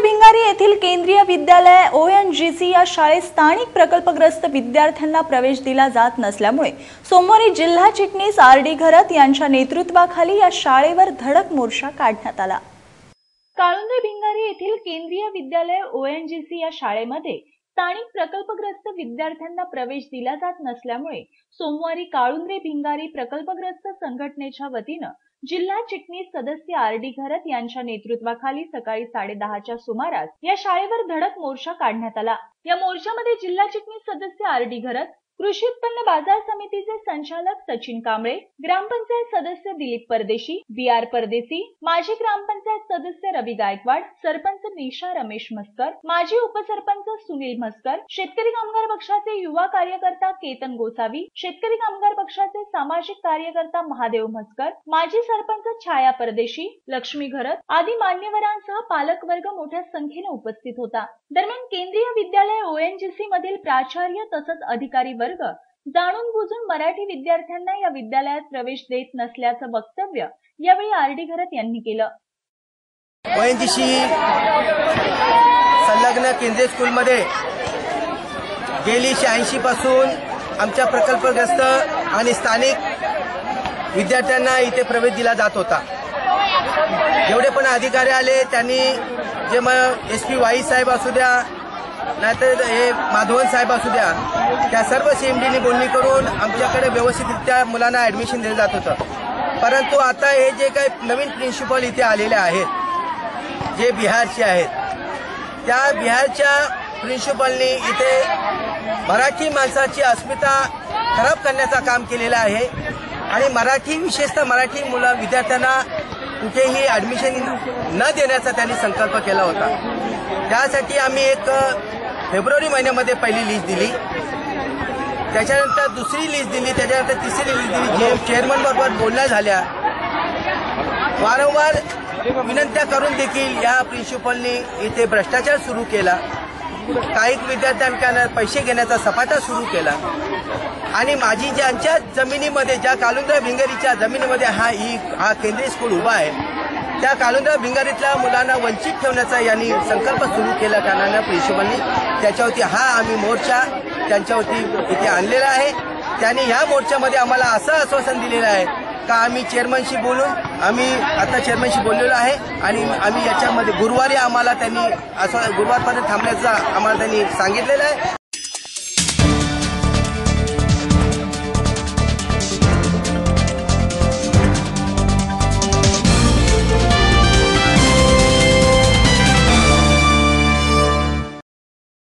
भिंगारी येथील केंद्रीय विद्यालय ONGC या शाळेत स्थानिक प्रकल्पग्रस्त विद्यार्थ्यांना प्रवेश दिला जात नसल्यामुळे सोमवारी जिल्हा चिटणीस RD घरत यांच्या नेतृत्वाखाली या शाळेवर धडक मोर्चा काढण्यात आला। काळुंद्रे भिंगारी येथील केंद्रीय विद्यालय ONGC या शाळेमध्ये स्थानिक प्रकल्पग्रस्त विद्यार्थ्यांना प्रवेश दिला जात नसल्यामुळे सोमवारी काळुंद्रे भिंगारी प्रकल्पग्रस्त संघटनेच्या वतीने जिल्हा चिटणीस सदस्य RD घरत यांच्या नेतृत्वाखाली सकाळी 10:30च्या सुमारास या शाळेवर धडक मोर्चा काढण्यात आला। या मोर्चामध्ये जिल्हा चिटणीस सदस्य RD घरत, कृषी उत्पन्न बाजार समितीचे संचालक सचिन कांबळे, ग्रामपंचायत सदस्य दिलीप परदेशी, BR परदेसी, माजी ग्रामपंचायत सदस्य रवी गायकवाड, सरपंच निशा रमेश मस्कर, माजी उपसरपंच सुनील मस्कर, शेतकरी कामगार पक्षाचे युवा कार्यकर्ता केतन गोसावी, शेतकरी कामगार पक्षाचे सामाजिक कार्यकर्ता महादेव मस्कर, माजी सरपंच छाया परदेशी, लक्ष्मी घरत आदी मान्यवरांसह पालक वर्ग मोठ्या संख्येने उपस्थित होता। दरम्यान केंद्रीय विद्यालय ONGC मधील प्राचार्य तसंच अधिकारी वर्ग जाणून बुजून मराठी विद्यार्थ्यांना या विद्यालयात प्रवेश देत नसल्याचं वक्तव्य यावेळी RD घरत यांनी केलं। ONGC संलग्न केंद्रीय स्कूलमध्ये गेली 86 पासून आमच्या प्रकल्पग्रस्त आणि स्थानिक विद्यार्थ्यांना इथे प्रवेश दिला जात होता। जेवढे पण अधिकारी आले त्यांनी जे मग SP वाई साहेब असू द्या नाहीतर हे माधवन साहेब असू द्या, त्या सर्व CMDनी बोलणी करून आमच्याकडे व्यवस्थितरित्या मुलांना ऍडमिशन दिलं जात होतं। परंतु आता हे जे काही नवीन प्रिन्सिपल इथे आलेले आहेत जे बिहारचे आहेत, त्या बिहारच्या प्रिन्सिपलनी इथे मराठी माणसाची अस्मिता खराब करण्याचं काम केलेलं आहे आणि मराठी विशेषतः मराठी विद्यार्थ्यांना कुठेही ऍडमिशन न देण्याचा त्यांनी संकल्प केला होता। त्यासाठी आम्ही एक फेब्रुवारी महिन्यामध्ये पहिली लिस्ट दिली, त्याच्यानंतर दुसरी लिस्ट दिली, त्याच्यानंतर तिसरी लिस्ट दिली। जे चेअरमन बरोबर बोलण्या झाल्या, वारंवार विनंत्या करून देखील या प्रिन्सिपलनी इथे भ्रष्टाचार सुरू केला। काही विद्यार्थ्यांना पैसे घेण्याचा सपाटा सुरू केला आणि माझी ज्यांच्या जमिनीमध्ये, ज्या काळुंद्रे भिंगारीच्या जमिनीमध्ये हा केंद्रीय स्कूल उभा आहे, त्या काळुंद्रे भिंगारीतल्या मुलांना वंचित ठेवण्याचा यांनी संकल्प सुरू केला कारणाने प्रिन्सिपलनी त्याच्यावरती आम्ही मोर्चा त्यांच्यावरती इथे आणलेला आहे। त्यांनी ह्या मोर्चामध्ये आम्हाला असं आश्वासन दिलेलं आहे का आम्ही चेअरमनशी बोलून आता चेअरमनशी बोललेलो आहे आणि आम्ही याच्यामध्ये गुरुवारी आम्हाला त्यांनी गुरुवारपर्यंत थांबण्याचं आम्हाला त्यांनी सांगितलेलं आहे।